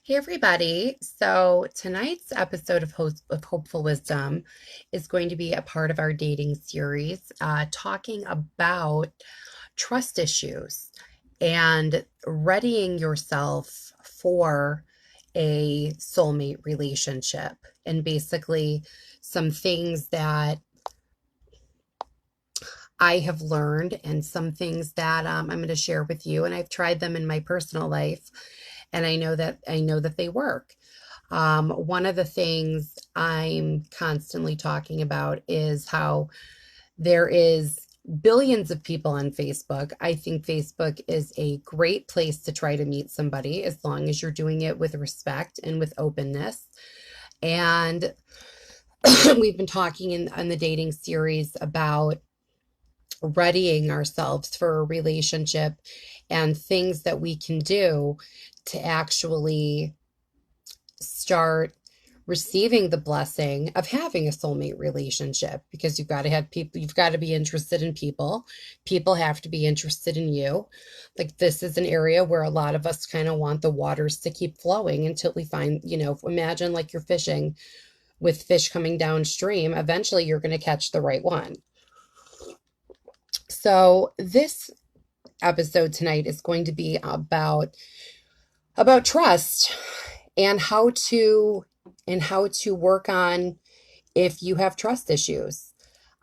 Hey everybody. So tonight's episode of Hopeful Wisdom is going to be a part of our dating series, talking about trust issues and readying yourself for a soulmate relationship, and basically some things that I have learned and some things that I'm going to share with you. And I've tried them in my personal life, and I know that they work. One of the things I'm constantly talking about is how there is billions of people on Facebook. I think Facebook is a great place to try to meet somebody as long as you're doing it with respect and with openness. And we've been talking in the dating series about readying ourselves for a relationship and things that we can do to actually start receiving the blessing of having a soulmate relationship, because you've got to have people, you've got to be interested in people have to be interested in you. Like, this is an area where a lot of us kind of want the waters to keep flowing until we find, imagine like you're fishing with fish coming downstream. Eventually you're going to catch the right one. So this episode tonight is going to be about trust and how to work on if you have trust issues.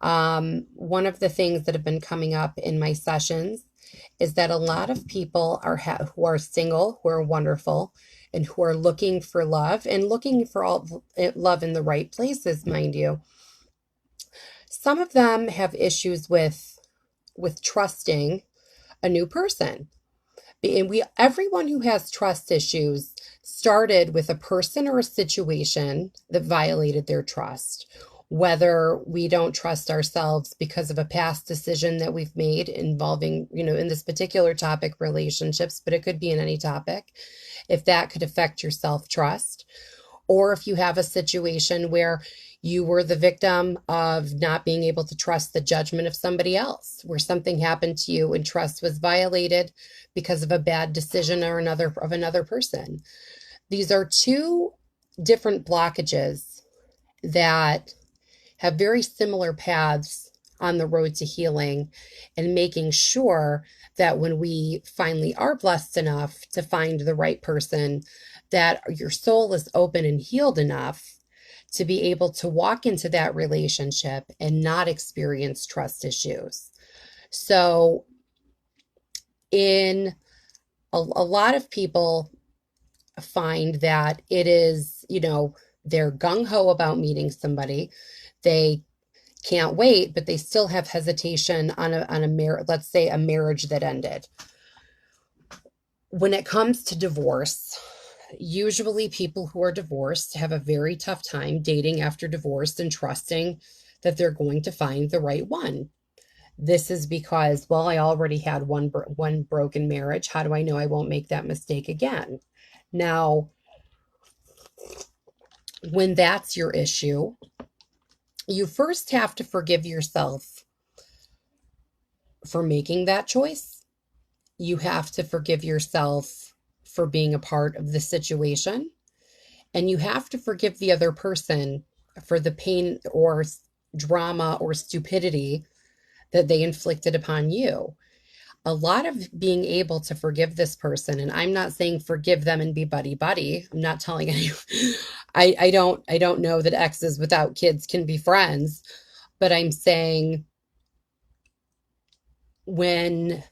One of the things that have been coming up in my sessions is that a lot of people who are single, who are wonderful, and who are looking for love and looking for all love in the right places, mind you. Some of them have issues with trusting a new person. And everyone who has trust issues started with a person or a situation that violated their trust. Whether we don't trust ourselves because of a past decision that we've made involving, in this particular topic, relationships, but it could be in any topic, if that could affect your self-trust. Or if you have a situation where you were the victim of not being able to trust the judgment of somebody else, where something happened to you and trust was violated because of a bad decision or another person. These are two different blockages that have very similar paths on the road to healing, and making sure that when we finally are blessed enough to find the right person, that your soul is open and healed enough to be able to walk into that relationship and not experience trust issues. So, in a lot of people find that it is, they're gung ho about meeting somebody. They can't wait, but they still have hesitation on a marriage, let's say a marriage that ended. When it comes to divorce, usually people who are divorced have a very tough time dating after divorce and trusting that they're going to find the right one. This is because, well, I already had one broken marriage. How do I know I won't make that mistake again? Now, when that's your issue, you first have to forgive yourself for making that choice. You have to forgive yourself for being a part of the situation. And you have to forgive the other person for the pain or drama or stupidity that they inflicted upon you. A lot of being able to forgive this person, and I'm not saying forgive them and be buddy buddy. I'm not telling you. I don't know that exes without kids can be friends, but I'm saying when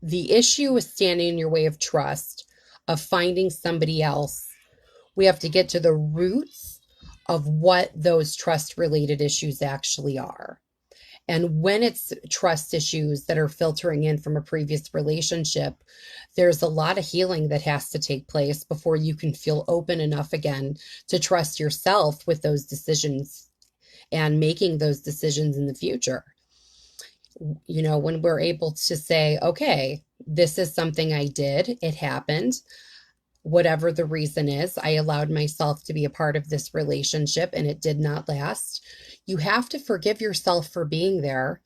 the issue is standing in your way of trust, of finding somebody else, we have to get to the roots of what those trust related issues actually are. And when it's trust issues that are filtering in from a previous relationship, there's a lot of healing that has to take place before you can feel open enough again to trust yourself with those decisions and making those decisions in the future. When we're able to say, okay, this is something I did, it happened. Whatever the reason is, I allowed myself to be a part of this relationship and it did not last. You have to forgive yourself for being there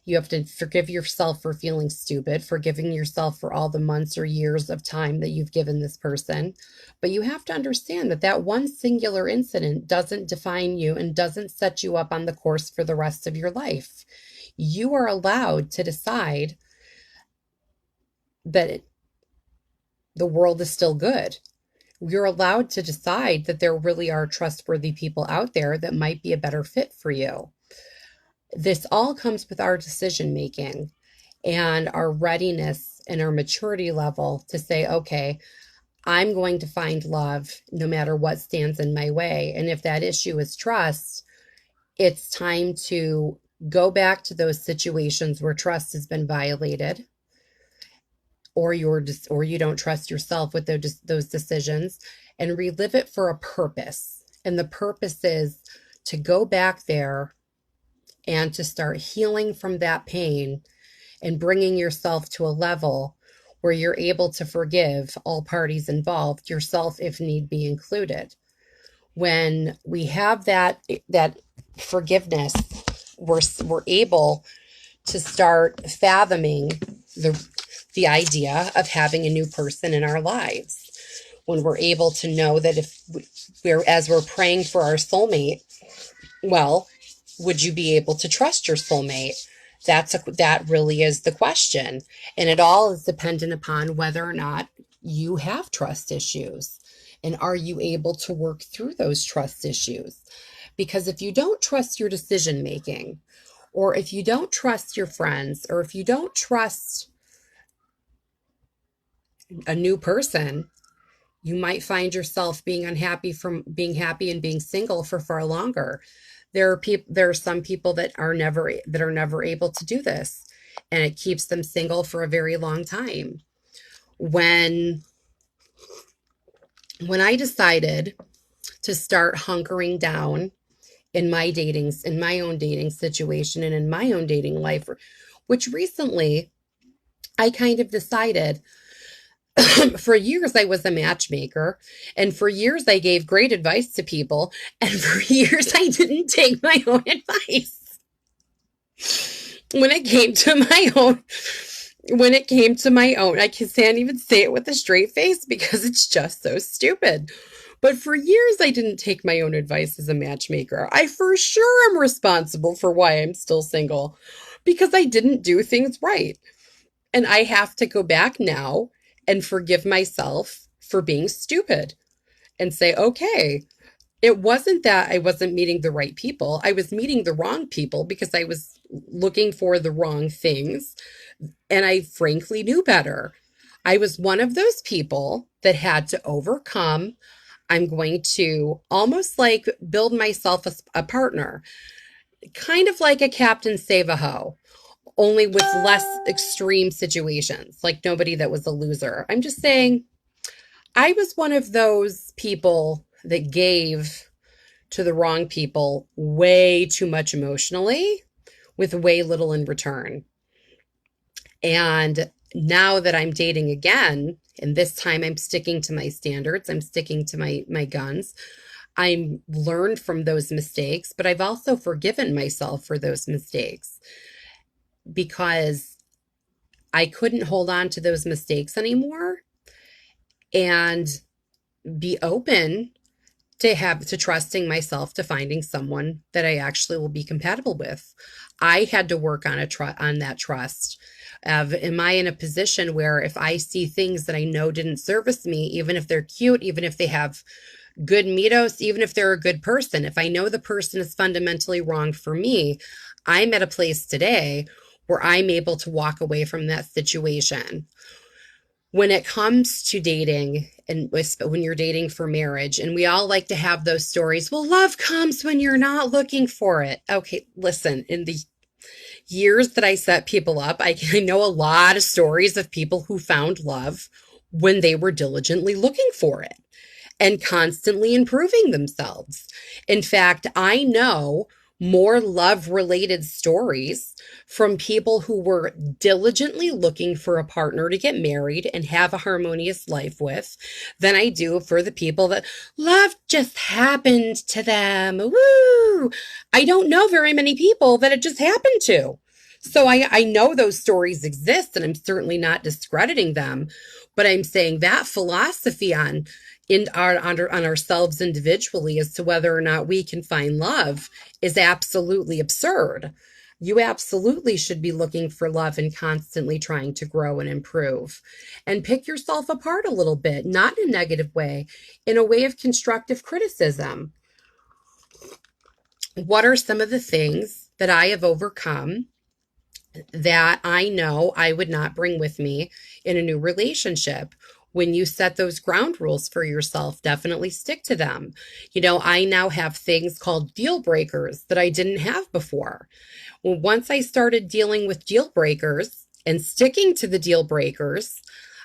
You have to forgive yourself for feeling stupid, forgiving yourself for all the months or years of time that you've given this person. But you have to understand that that one singular incident doesn't define you and doesn't set you up on the course for the rest of your life. You are allowed to decide that the world is still good. You're allowed to decide that there really are trustworthy people out there that might be a better fit for you. This all comes with our decision making and our readiness and our maturity level to say, okay, I'm going to find love no matter what stands in my way. And if that issue is trust, it's time to go back to those situations where trust has been violated, or you don't trust yourself with those decisions, and relive it for a purpose. And the purpose is to go back there and to start healing from that pain and bringing yourself to a level where you're able to forgive all parties involved, yourself if need be included. When we have that forgiveness, we're able to start fathoming the idea of having a new person in our lives. When we're able to know that if as we're praying for our soulmate, well, would you be able to trust your soulmate? That really is the question. And it all is dependent upon whether or not you have trust issues. And are you able to work through those trust issues? Because if you don't trust your decision making, or if you don't trust your friends, or if you don't trust a new person, you might find yourself being unhappy from being happy and being single for far longer. There are some people that are never able to do this, and it keeps them single for a very long time. When I decided to start hunkering down in my own dating situation and in my own dating life, which recently I kind of decided. For years, I was a matchmaker, and for years, I gave great advice to people, and for years, I didn't take my own advice. When it came to my own, I can't even say it with a straight face because it's just so stupid. But for years, I didn't take my own advice as a matchmaker. I for sure am responsible for why I'm still single, because I didn't do things right. And I have to go back now and forgive myself for being stupid and say, okay, it wasn't that I wasn't meeting the right people. I was meeting the wrong people because I was looking for the wrong things. And I frankly knew better. I was one of those people that had to overcome. I'm going to almost like build myself a partner, kind of like a Captain Save-A-Ho, only with less extreme situations, like nobody that was a loser. I'm just saying, I was one of those people that gave to the wrong people way too much emotionally with way little in return. And now that I'm dating again, and this time I'm sticking to my standards, I'm sticking to my guns. I'm learned from those mistakes, but I've also forgiven myself for those mistakes because I couldn't hold on to those mistakes anymore and be open to trusting myself, to finding someone that I actually will be compatible with. I had to work on on that trust. Am I in a position where if I see things that I know didn't service me, even if they're cute, even if they have good meetos, even if they're a good person, if I know the person is fundamentally wrong for me, I'm at a place today where I'm able to walk away from that situation. When it comes to dating, and when you're dating for marriage, and we all like to have those stories, well, love comes when you're not looking for it. Okay, listen, in the years that I set people up, I know a lot of stories of people who found love when they were diligently looking for it and constantly improving themselves. In fact, I know more love related stories from people who were diligently looking for a partner to get married and have a harmonious life with than I do for the people that love just happened to them. Woo! I don't know very many people that it just happened to. So I know those stories exist, and I'm certainly not discrediting them, but I'm saying that philosophy on ourselves individually as to whether or not we can find love is absolutely absurd. You absolutely should be looking for love and constantly trying to grow and improve and pick yourself apart a little bit, not in a negative way, in a way of constructive criticism. What are some of the things that I have overcome that I know I would not bring with me in a new relationship? When you set those ground rules for yourself, definitely stick to them. I now have things called deal breakers that I didn't have before. Well, once I started dealing with deal breakers and sticking to the deal breakers,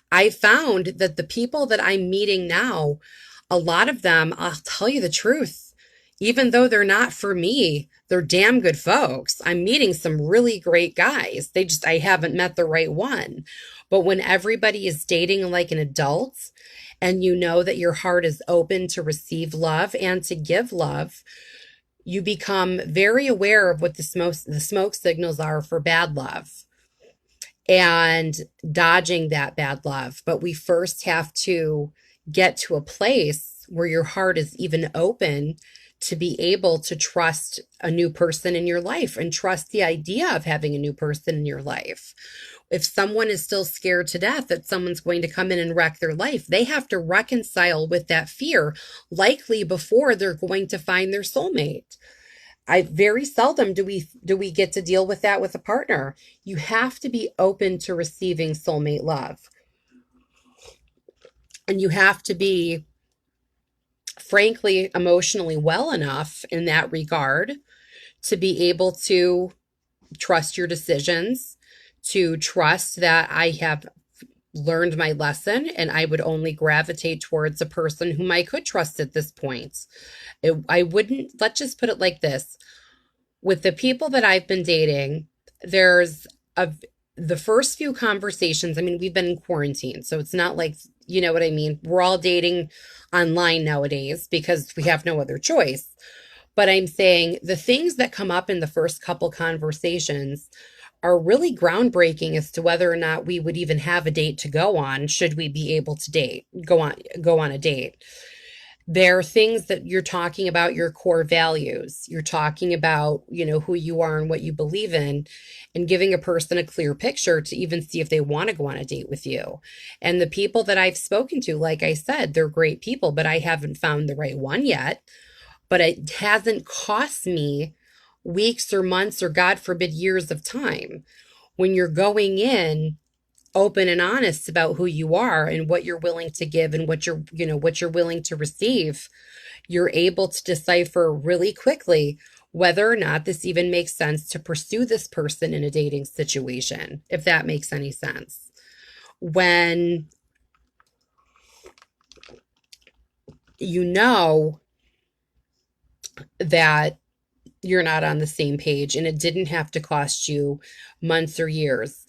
I found that the people that I'm meeting now, a lot of them, I'll tell you the truth, even though they're not for me, they're damn good folks. I'm meeting some really great guys. I haven't met the right one. But when everybody is dating like an adult and you know that your heart is open to receive love and to give love, you become very aware of what the smoke signals are for bad love and dodging that bad love. But we first have to get to a place where your heart is even open to be able to trust a new person in your life and trust the idea of having a new person in your life. If someone is still scared to death that someone's going to come in and wreck their life, they have to reconcile with that fear, likely before they're going to find their soulmate. I very seldom do we get to deal with that with a partner. You have to be open to receiving soulmate love. And you have to be frankly emotionally well enough in that regard to be able to trust your decisions, to trust that I have learned my lesson and I would only gravitate towards a person whom I could trust at this point. I wouldn't, let's just put it like this. With the people that I've been dating, there's a the first few conversations, I mean, we've been in quarantine, so it's not like, you know what I mean? We're all dating online nowadays because we have no other choice. But I'm saying the things that come up in the first couple conversations are really groundbreaking as to whether or not we would even have a date to go on should we be able to go on a date. There are things that you're talking about your core values. You're talking about, who you are and what you believe in, and giving a person a clear picture to even see if they want to go on a date with you. And the people that I've spoken to, like I said, they're great people, but I haven't found the right one yet. But it hasn't cost me weeks or months or, God forbid, years of time. When you're going in open and honest about who you are and what you're willing to give and what you're willing to receive, you're able to decipher really quickly whether or not this even makes sense to pursue this person in a dating situation, if that makes any sense. When you know that you're not on the same page and it didn't have to cost you months or years.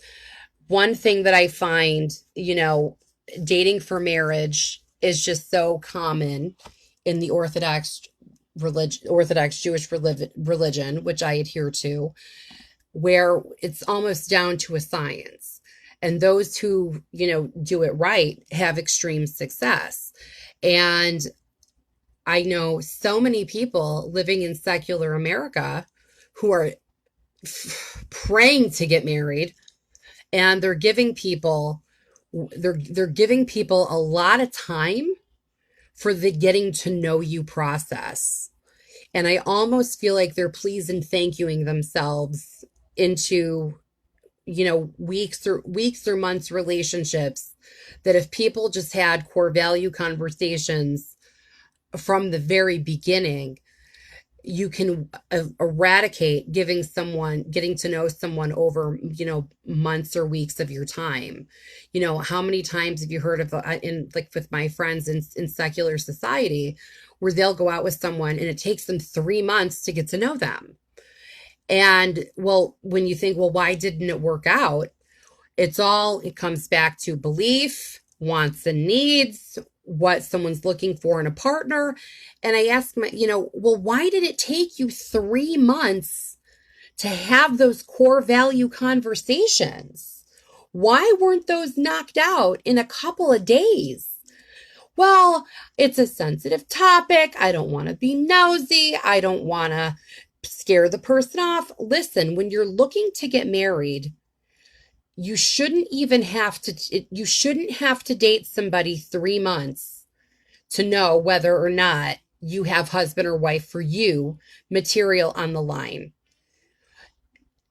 One thing that I find, dating for marriage is just so common in the Orthodox Jewish religion, which I adhere to, where it's almost down to a science. And those who, do it right have extreme success. And I know so many people living in secular America who are praying to get married, and they're giving people a lot of time for the getting to know you process. And I almost feel like they're pleased and thank youing themselves into, weeks or months relationships, that if people just had core value conversations from the very beginning, you can eradicate getting to know someone over, months or weeks of your time. How many times have you heard of, in like with my friends in secular society, where they'll go out with someone and it takes them 3 months to get to know them? And well, when you think, well, why didn't it work out? It comes back to belief, wants and needs, what someone's looking for in a partner. And I ask well, why did it take you 3 months to have those core value conversations. Why weren't those knocked out in a couple of days? Well, it's a sensitive topic. I don't want to be nosy. I don't want to scare the person off. Listen, when you're looking to get married, you shouldn't have to date somebody 3 months to know whether or not you have husband or wife for you material on the line.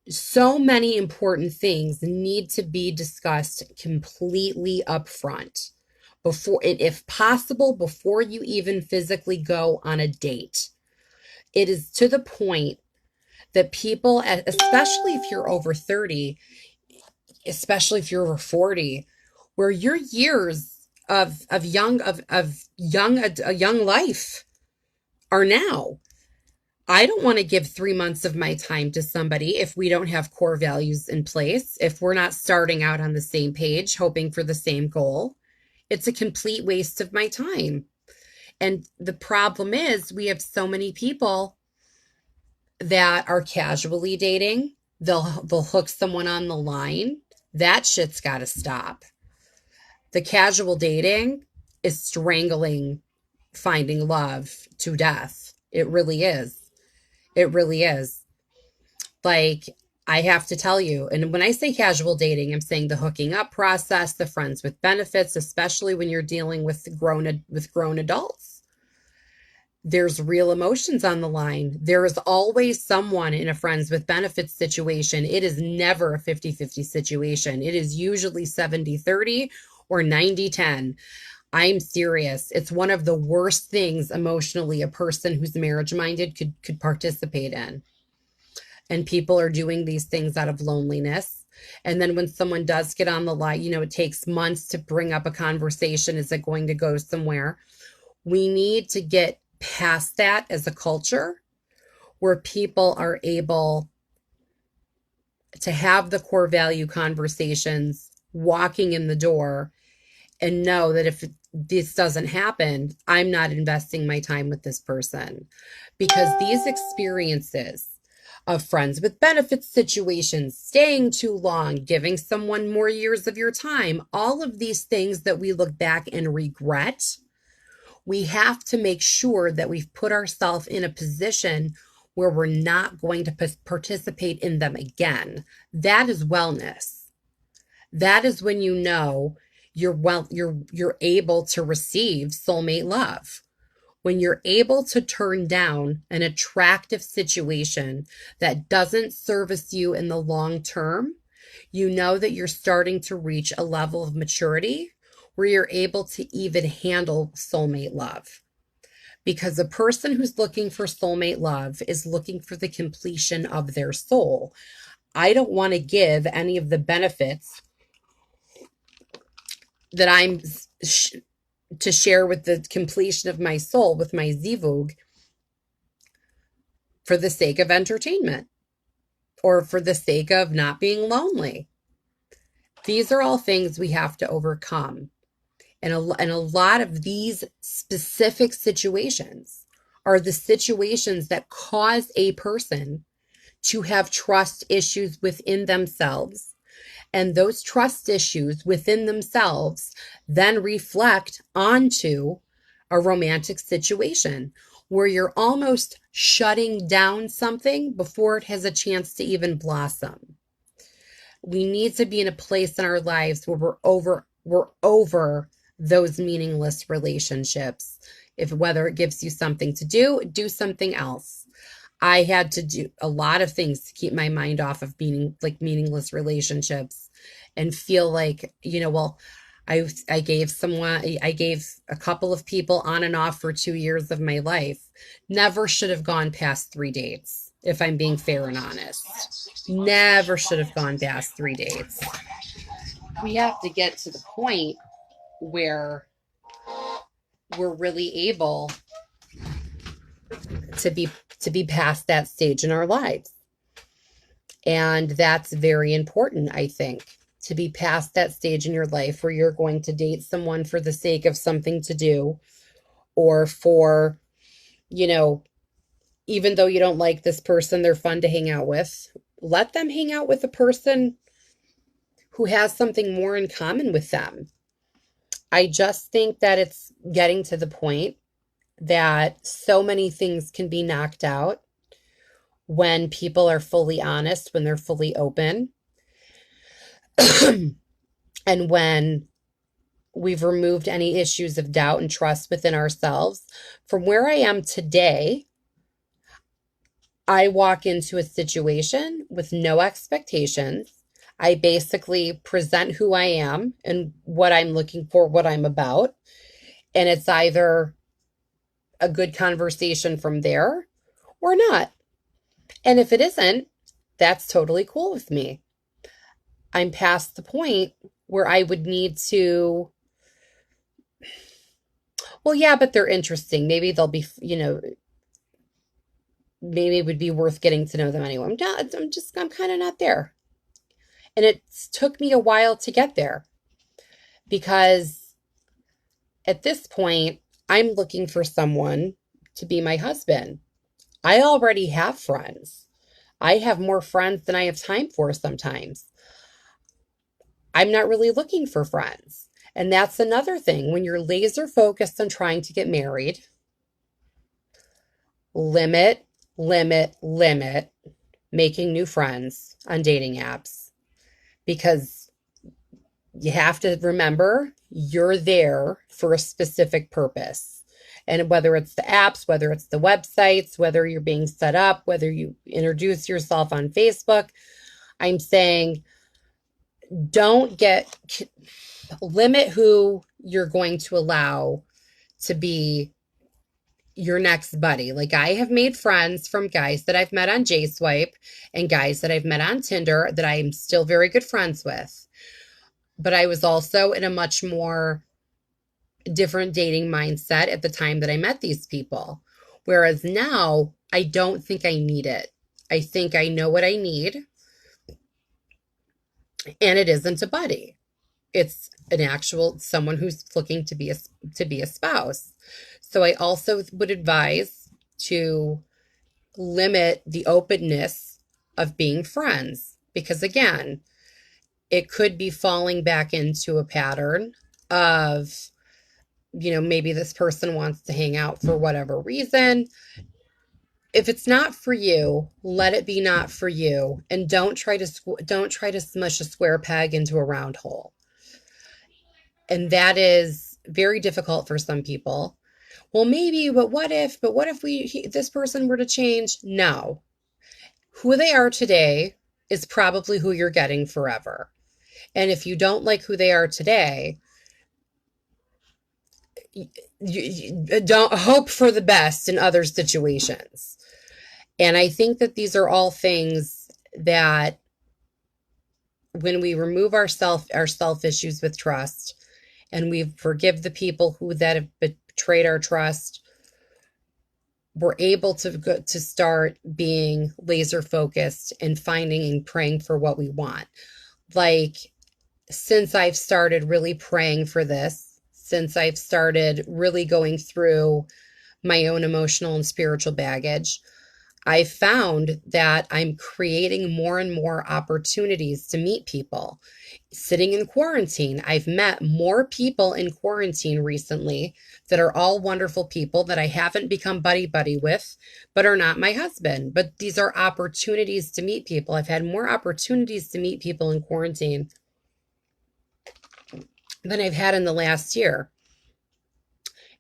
So many important things need to be discussed completely upfront before, if possible, before you even physically go on a date. It is to the point that people, especially if you're over 30, especially if you're over 40, where your years of a young life are now. I don't want to give 3 months of my time to somebody if we don't have core values in place, if we're not starting out on the same page, hoping for the same goal. It's a complete waste of my time. And the problem is we have so many people that are casually dating. They'll hook someone on the line. That shit's got to stop. The casual dating is strangling finding love to death. It really is. It really is. Like, I have to tell you, and when I say casual dating, I'm saying the hooking up process, the friends with benefits, especially when you're dealing with grown adults. There's real emotions on the line. There is always someone in a friends with benefits situation. It is never a 50-50 situation. It is usually 70-30 or 90-10. I'm serious. It's one of the worst things emotionally a person who's marriage minded could participate in. And people are doing these things out of loneliness. And then when someone does get on the line, it takes months to bring up a conversation. Is it going to go somewhere? We need to get past that as a culture where people are able to have the core value conversations walking in the door and know that if this doesn't happen, I'm not investing my time with this person. Because these experiences of friends with benefits situations, staying too long, giving someone more years of your time, all of these things that we look back and regret, we have to make sure that we've put ourselves in a position where we're not going to participate in them again. That is wellness. That is when you know you're able to receive soulmate love. When you're able to turn down an attractive situation that doesn't service you in the long term, you know that you're starting to reach a level of maturity where you're able to even handle soulmate love. Because a person who's looking for soulmate love is looking for the completion of their soul. I don't want to give any of the benefits that I'm to share with the completion of my soul with my Zivug for the sake of entertainment or for the sake of not being lonely. These are all things we have to overcome. And a lot of these specific situations are the situations that cause a person to have trust issues within themselves. And those trust issues within themselves then reflect onto a romantic situation where you're almost shutting down something before it has a chance to even blossom. We need to be in a place in our lives where we're over those meaningless relationships. If whether it gives you something to do something else. I had to do a lot of things to keep my mind off of meaningless relationships and feel like, I gave a couple of people on and off for 2 years of my life. Never should have gone past 3 dates, if I'm being fair and honest. Never should have gone past 3 dates. We have to get to the point where we're really able to be past that stage in our lives. And that's very important, I think, to be past that stage in your life where you're going to date someone for the sake of something to do or for, Even though you don't like this person, they're fun to hang out with. Let them hang out with a person who has something more in common with them. I just think that it's getting to the point that so many things can be knocked out when people are fully honest, when they're fully open, and when we've removed any issues of doubt and trust within ourselves. From where I am today, I walk into a situation with no expectations. I basically present who I am and what I'm looking for, what I'm about. And it's either a good conversation from there or not. And if it isn't, that's totally cool with me. I'm past the point where I would need to, well, yeah, but they're interesting. Maybe they'll be, maybe it would be worth getting to know them anyway. I'm kind of not there. And it took me a while to get there because at this point, I'm looking for someone to be my husband. I already have friends. I have more friends than I have time for sometimes. I'm not really looking for friends. And that's another thing. When you're laser focused on trying to get married, limit, limit making new friends on dating apps because you have to remember you're there for a specific purpose. And whether it's the apps, whether it's the websites, whether you're being set up, whether you introduce yourself on Facebook, I'm saying don't limit who you're going to allow to be your next buddy. Like I have made friends from guys that I've met on JSwipe and guys that I've met on Tinder that I'm still very good friends with. But I was also in a much more different dating mindset at the time that I met these people. Whereas now, I don't think I need it. I think I know what I need, and it isn't a buddy. It's an actual someone who's looking to be a spouse. So I also would advise to limit the openness of being friends because again, it could be falling back into a pattern of maybe this person wants to hang out for whatever reason. If it's not for you, let it be not for you, and don't try to smush a square peg into a round hole. And that is very difficult for some people. Well, maybe, but what if? But what if this person were to change? No. Who they are today is probably who you're getting forever. And if you don't like who they are today, you don't hope for the best in other situations. And I think that these are all things that when we remove our self issues with trust and we forgive the people who that have betrayed our trust, we're able to start being laser focused and finding and praying for what we want. Like since I've started really praying for this, since I've started really going through my own emotional and spiritual baggage, I found that I'm creating more and more opportunities to meet people. Sitting in quarantine, I've met more people in quarantine recently that are all wonderful people that I haven't become buddy with, but are not my husband. But these are opportunities to meet people. I've had more opportunities to meet people in quarantine than I've had in the last year.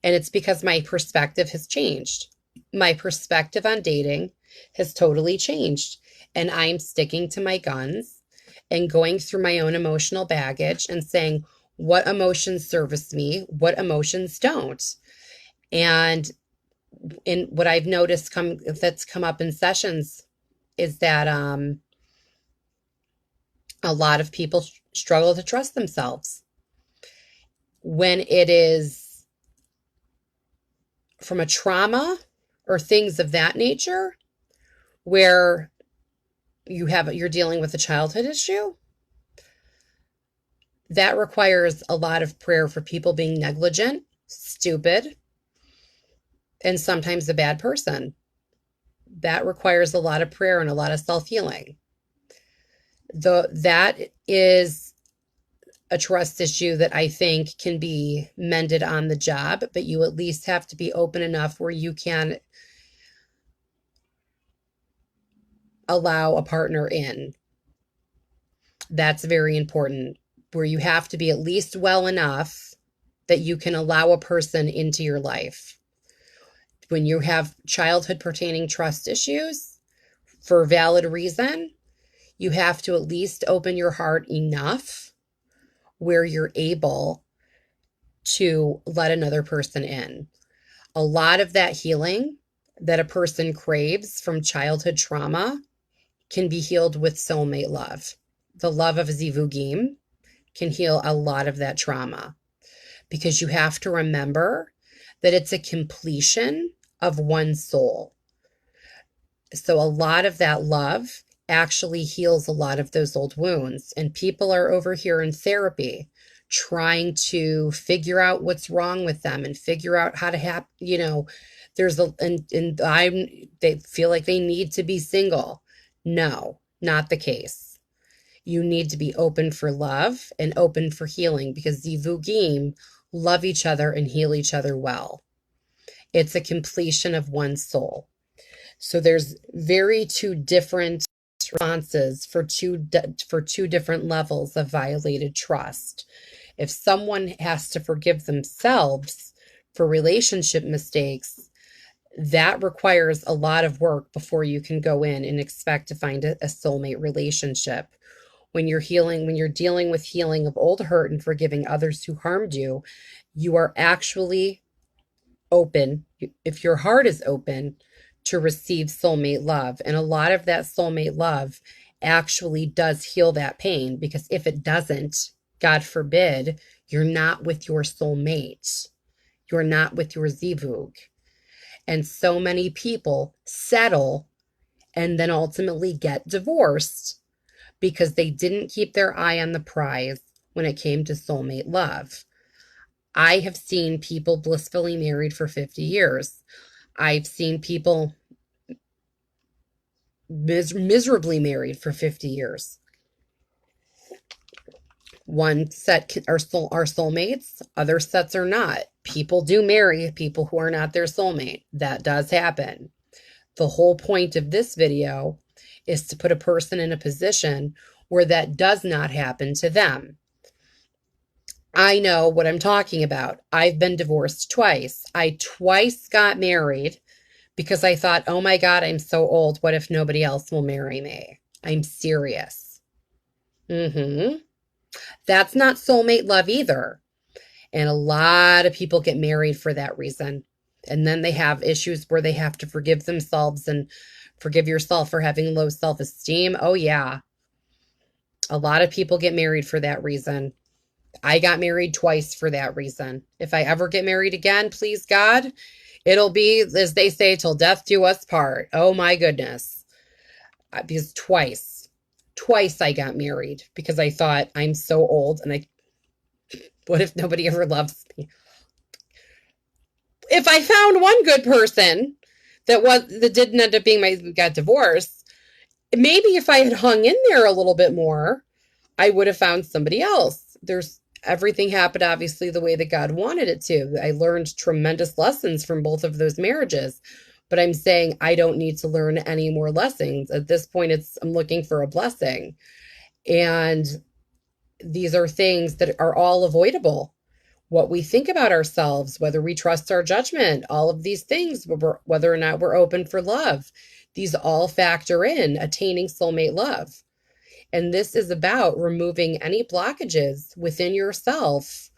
And it's because my perspective has changed. My perspective on dating has totally changed. And I'm sticking to my guns and going through my own emotional baggage and saying what emotions service me, what emotions don't. And in what I've noticed that's come up in sessions is that a lot of people struggle to trust themselves when it is from a trauma or things of that nature where you're dealing with a childhood issue. That requires a lot of prayer for people being negligent, stupid, and sometimes a bad person. That requires a lot of prayer and a lot of self-healing. That is a trust issue that I think can be mended on the job, but you at least have to be open enough where you can allow a partner in. That's very important, where you have to be at least well enough that you can allow a person into your life. When you have childhood pertaining trust issues for a valid reason, you have to at least open your heart enough where you're able to let another person in. A lot of that healing that a person craves from childhood trauma can be healed with soulmate love. The love of zivugim can heal a lot of that trauma, because you have to remember that it's a completion of one soul. So a lot of that love actually heals a lot of those old wounds. And people are over here in therapy trying to figure out what's wrong with them and figure out how to have, there's they feel like they need to be single. No, not the case. You need to be open for love and open for healing, because zivugim love each other and heal each other well. It's a completion of one soul. So there's very two different responses for two different levels of violated trust. If someone has to forgive themselves for relationship mistakes, that requires a lot of work before you can go in and expect to find a soulmate relationship. When you're dealing with healing of old hurt and forgiving others who harmed you, you are actually open, if your heart is open, to receive soulmate love. And a lot of that soulmate love actually does heal that pain, because if it doesn't, God forbid, you're not with your soulmate. You're not with your zivug. And so many people settle and then ultimately get divorced because they didn't keep their eye on the prize when it came to soulmate love. I have seen people blissfully married for 50 years. I've seen people miserably married for 50 years. One set are soulmates, other sets are not. People do marry people who are not their soulmate. That does happen. The whole point of this video is to put a person in a position where that does not happen to them. I know what I'm talking about. I've been divorced twice. I twice got married because I thought, oh my God, I'm so old. What if nobody else will marry me? I'm serious. That's not soulmate love either. And a lot of people get married for that reason. And then they have issues where they have to forgive themselves and forgive yourself for having low self-esteem. Oh yeah. A lot of people get married for that reason. I got married twice for that reason. If I ever get married again, please God, it'll be, as they say, till death do us part. Oh my goodness. Because twice I got married because I thought, I'm so old and what if nobody ever loves me? If I found one good person that didn't end up being got divorced, maybe if I had hung in there a little bit more, I would have found somebody else. Everything happened obviously the way that God wanted it to. I learned tremendous lessons from both of those marriages, but I'm saying I don't need to learn any more lessons. At this point, I'm looking for a blessing. And these are things that are all avoidable. What we think about ourselves, whether we trust our judgment, all of these things, whether or not we're open for love, these all factor in attaining soulmate love. And this is about removing any blockages within yourself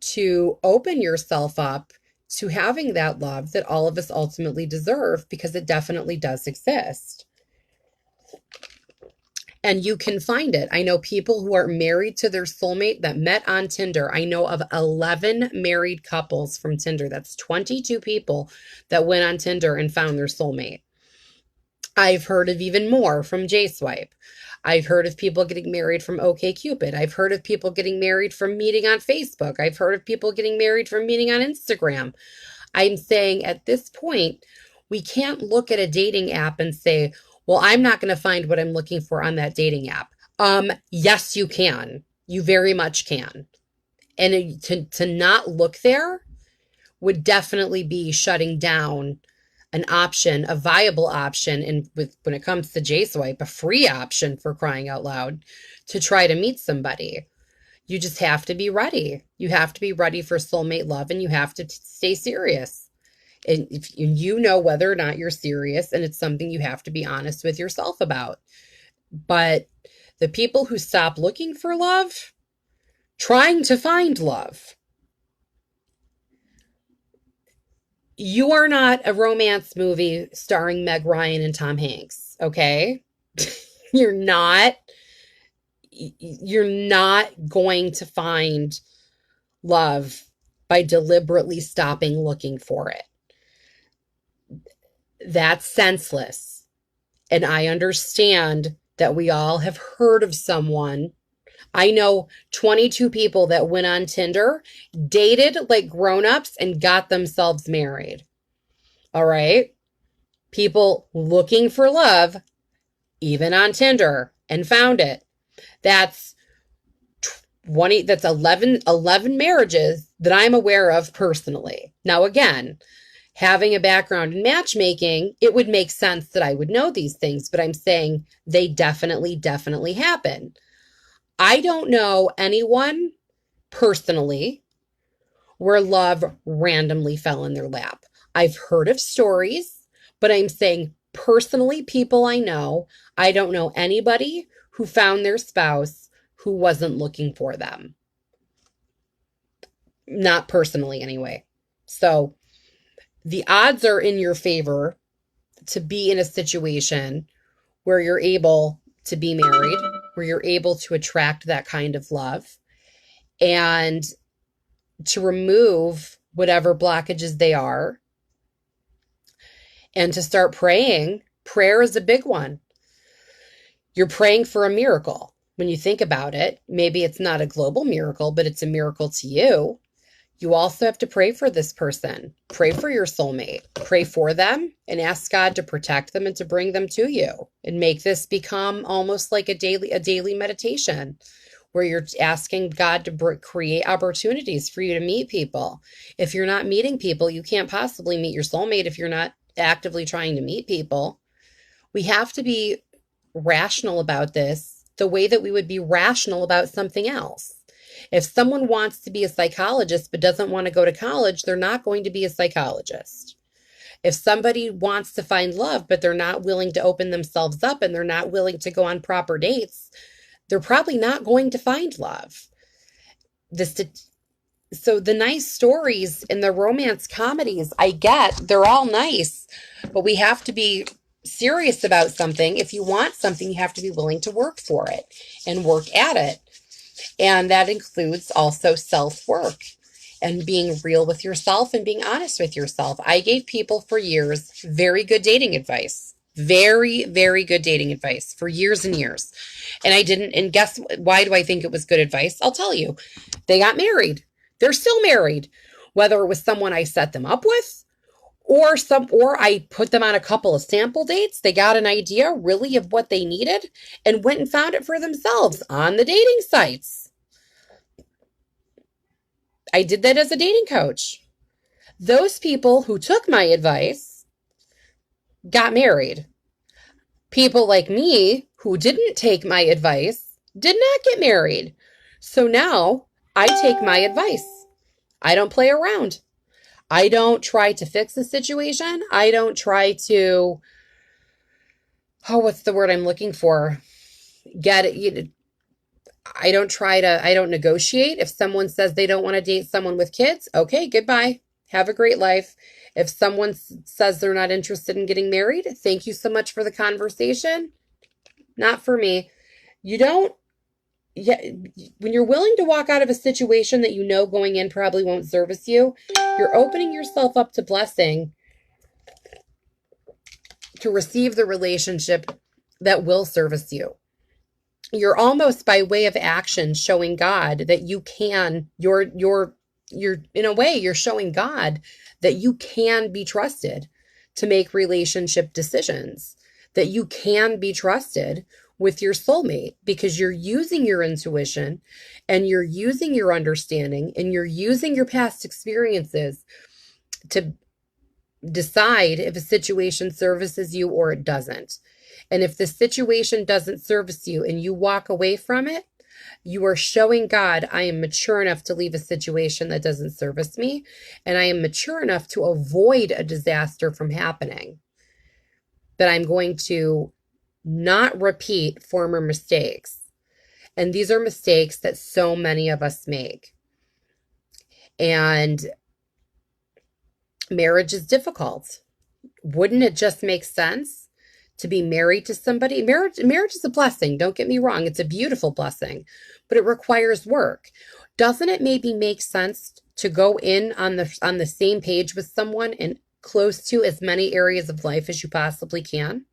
to open yourself up to having that love that all of us ultimately deserve, because it definitely does exist. And you can find it. I know people who are married to their soulmate that met on Tinder. I know of 11 married couples from Tinder. That's 22 people that went on Tinder and found their soulmate. I've heard of even more from J-Swipe. I've heard of people getting married from OkCupid. I've heard of people getting married from meeting on Facebook. I've heard of people getting married from meeting on Instagram. I'm saying at this point, We can't look at a dating app and say, well, I'm not going to find what I'm looking for on that dating app. Yes, you can. You very much can. And to not look there would definitely be shutting down an option, a viable option, and when it comes to J-Swipe, a free option for crying out loud to try to meet somebody. You just have to be ready. You have to be ready for soulmate love, and you have to stay serious. And if you know whether or not you're serious, and it's something you have to be honest with yourself about. But the people who stop looking for love, trying to find love, you are not a romance movie starring Meg Ryan and Tom Hanks, okay? You're not going to find love by deliberately stopping looking for it. That's senseless. And I understand that we all have heard of someone. I know 22 people that went on Tinder, dated like grown-ups, and got themselves married. All right? People looking for love, even on Tinder, and found it. That's 11 marriages that I'm aware of personally. Now, again, having a background in matchmaking, it would make sense that I would know these things, but I'm saying they definitely happen. I don't know anyone personally where love randomly fell in their lap. I've heard of stories, but I'm saying personally, people I don't know anybody who found their spouse who wasn't looking for them. Not personally, anyway. So the odds are in your favor to be in a situation where you're able to be married, where you're able to attract that kind of love, and to remove whatever blockages they are, and to start praying. Prayer is a big one. You're praying for a miracle. When you think about it, maybe it's not a global miracle, but it's a miracle to you. You also have to pray for this person. Pray for your soulmate. Pray for them and ask God to protect them and to bring them to you, and make this become almost like a daily meditation where you're asking God to create opportunities for you to meet people. If you're not meeting people, you can't possibly meet your soulmate if you're not actively trying to meet people. We have to be rational about this the way that we would be rational about something else. If someone wants to be a psychologist but doesn't want to go to college, they're not going to be a psychologist. If somebody wants to find love but they're not willing to open themselves up and they're not willing to go on proper dates, they're probably not going to find love. So the nice stories in the romance comedies, I get, they're all nice, but we have to be serious about something. If you want something, you have to be willing to work for it and work at it. And that includes also self-work and being real with yourself and being honest with yourself. I gave people for years very good dating advice. Very, very good dating advice for years and years. And I didn't, and guess why do I think it was good advice? I'll tell you. They got married. They're still married. Whether it was someone I set them up with or I put them on a couple of sample dates, they got an idea really of what they needed and went and found it for themselves on the dating sites. I did that as a dating coach. Those people who took my advice got married. People like me who didn't take my advice did not get married. So now I take my advice. I don't play around. I don't try to fix the situation. I don't try to, what's the word I'm looking for? Get it. I don't negotiate. If someone says they don't want to date someone with kids, okay, goodbye. Have a great life. If someone says they're not interested in getting married, thank you so much for the conversation. Not for me. When you're willing to walk out of a situation that you know going in probably won't service you, you're opening yourself up to blessing to receive the relationship that will service you. You're almost by way of action showing God that you can, you're in a way, you're showing God that you can be trusted to make relationship decisions, that you can be trusted with your soulmate because you're using your intuition and you're using your understanding and you're using your past experiences to decide if a situation services you or it doesn't. And if the situation doesn't service you and you walk away from it, you are showing God, I am mature enough to leave a situation that doesn't service me, and I am mature enough to avoid a disaster from happening. That I'm going to not repeat former mistakes. And these are mistakes that so many of us make. And marriage is difficult. Wouldn't it just make sense to be married to somebody? Marriage is a blessing. Don't get me wrong. It's a beautiful blessing, but it requires work. Doesn't it maybe make sense to go in on the same page with someone and close to as many areas of life as you possibly can?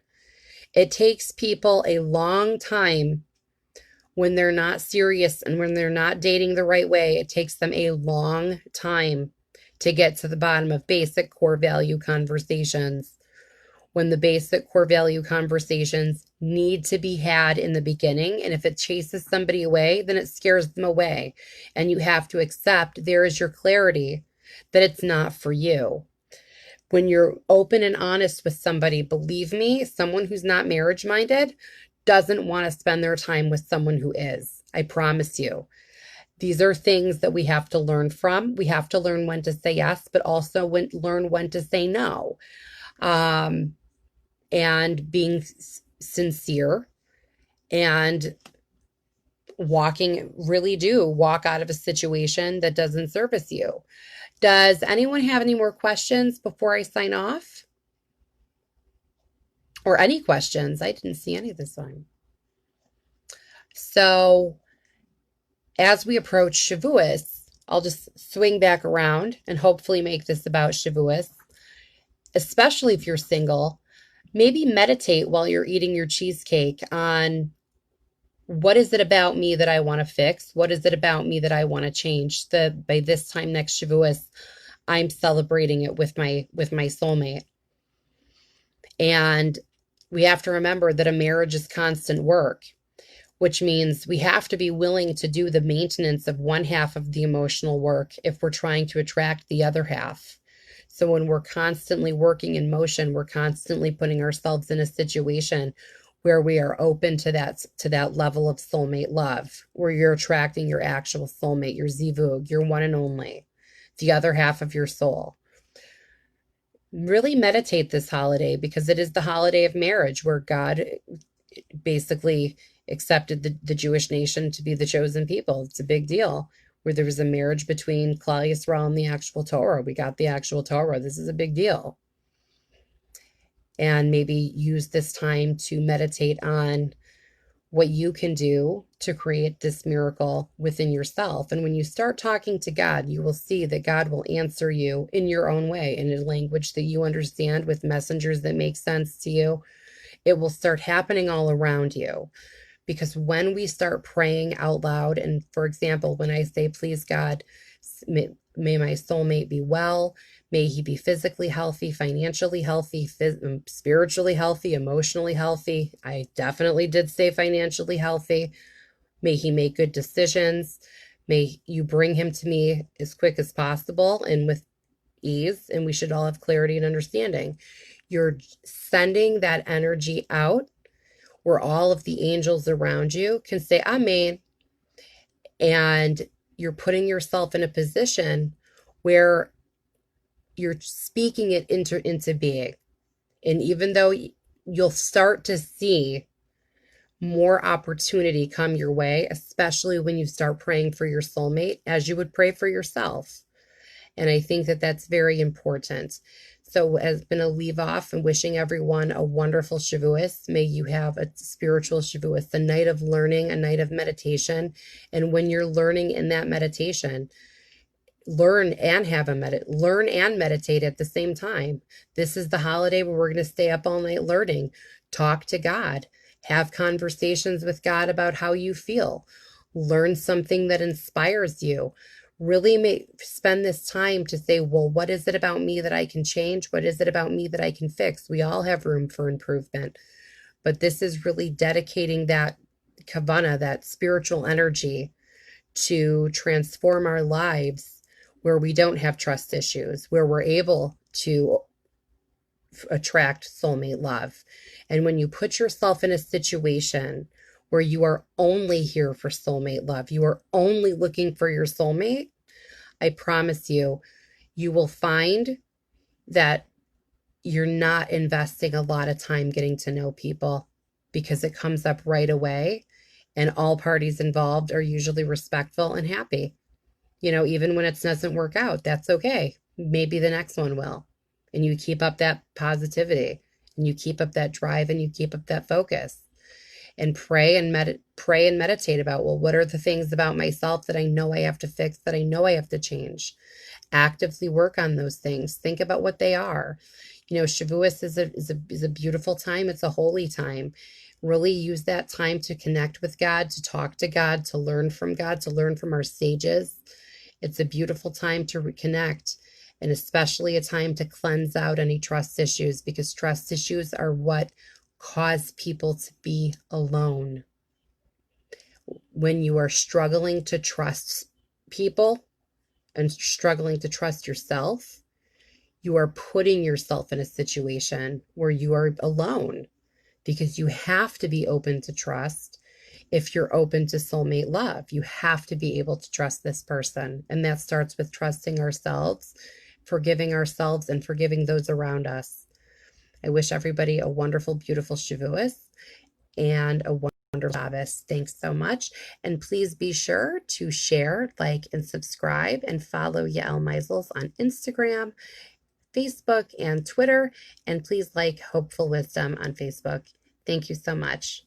It takes people a long time when they're not serious and when they're not dating the right way. It takes them a long time to get to the bottom of basic core value conversations, when the basic core value conversations need to be had in the beginning. And if it chases somebody away, then it scares them away. And you have to accept there is your clarity that it's not for you. When you're open and honest with somebody, believe me, someone who's not marriage minded doesn't want to spend their time with someone who is. I promise you. These are things that we have to learn from. We have to learn when to say yes, but also learn when to say no. And being sincere and walk out of a situation that doesn't service you. Does anyone have any more questions before I sign off? Or any questions? I didn't see any this time. So as we approach Shavuos, I'll just swing back around and hopefully make this about Shavuos, especially if you're single. Maybe meditate while you're eating your cheesecake on what is it about me that I want to fix? What is it about me that I want to change? By this time next Shavuos, I'm celebrating it with my soulmate. And we have to remember that a marriage is constant work, which means we have to be willing to do the maintenance of one half of the emotional work if we're trying to attract the other half. So when we're constantly working in motion, we're constantly putting ourselves in a situation where we are open to that level of soulmate love, where you're attracting your actual soulmate, your zivug, your one and only, the other half of your soul. Really meditate this holiday because it is the holiday of marriage, where God basically accepted the Jewish nation to be the chosen people. It's a big deal. Where there was a marriage between Klal Yisrael and the actual Torah. We got the actual Torah. This is a big deal. And maybe use this time to meditate on what you can do to create this miracle within yourself. And when you start talking to God, you will see that God will answer you in your own way, in a language that you understand, with messengers that make sense to you. It will start happening all around you. Because when we start praying out loud, and for example, when I say, please God, may my soulmate be well, may he be physically healthy, financially healthy, spiritually healthy, emotionally healthy. I definitely did say financially healthy. May he make good decisions. May you bring him to me as quick as possible and with ease. And we should all have clarity and understanding. You're sending that energy out where all of the angels around you can say, Amen. And you're putting yourself in a position where you're speaking it into being. And even though you'll start to see more opportunity come your way, especially when you start praying for your soulmate, as you would pray for yourself. And I think that that's very important. So as going to leave off and wishing everyone a wonderful Shavuos. May you have a spiritual Shavuos, a night of learning, a night of meditation. And when you're learning in that meditation, learn and meditate at the same time. This is the holiday where we're going to stay up all night learning. Talk to God. Have conversations with God about how you feel. Learn something that inspires you. Really spend this time to say, well, what is it about me that I can change? What is it about me that I can fix? We all have room for improvement, but this is really dedicating that kavana, that spiritual energy, to transform our lives where we don't have trust issues, where we're able to attract soulmate love. And when you put yourself in a situation where you are only here for soulmate love, you are only looking for your soulmate, I promise you, you will find that you're not investing a lot of time getting to know people because it comes up right away. And all parties involved are usually respectful and happy. Even when it doesn't work out, that's okay. Maybe the next one will. And you keep up that positivity and you keep up that drive and you keep up that focus and pray and meditate about, well, what are the things about myself that I know I have to fix, that I know I have to change? Actively work on those things. Think about what they are. Shavuos is a beautiful time. It's a holy time. Really use that time to connect with God, to talk to God, to learn from God, to learn from our sages. It's a beautiful time to reconnect, and especially a time to cleanse out any trust issues, because trust issues are what cause people to be alone. When you are struggling to trust people and struggling to trust yourself, you are putting yourself in a situation where you are alone, because you have to be open to trust. If you're open to soulmate love, you have to be able to trust this person. And that starts with trusting ourselves, forgiving ourselves, and forgiving those around us. I wish everybody a wonderful, beautiful Shavuos and a wonderful Shabbos. Thanks so much. And please be sure to share, like, and subscribe, and follow Yael Meisels on Instagram, Facebook, and Twitter. And please like Hopeful Wisdom on Facebook. Thank you so much.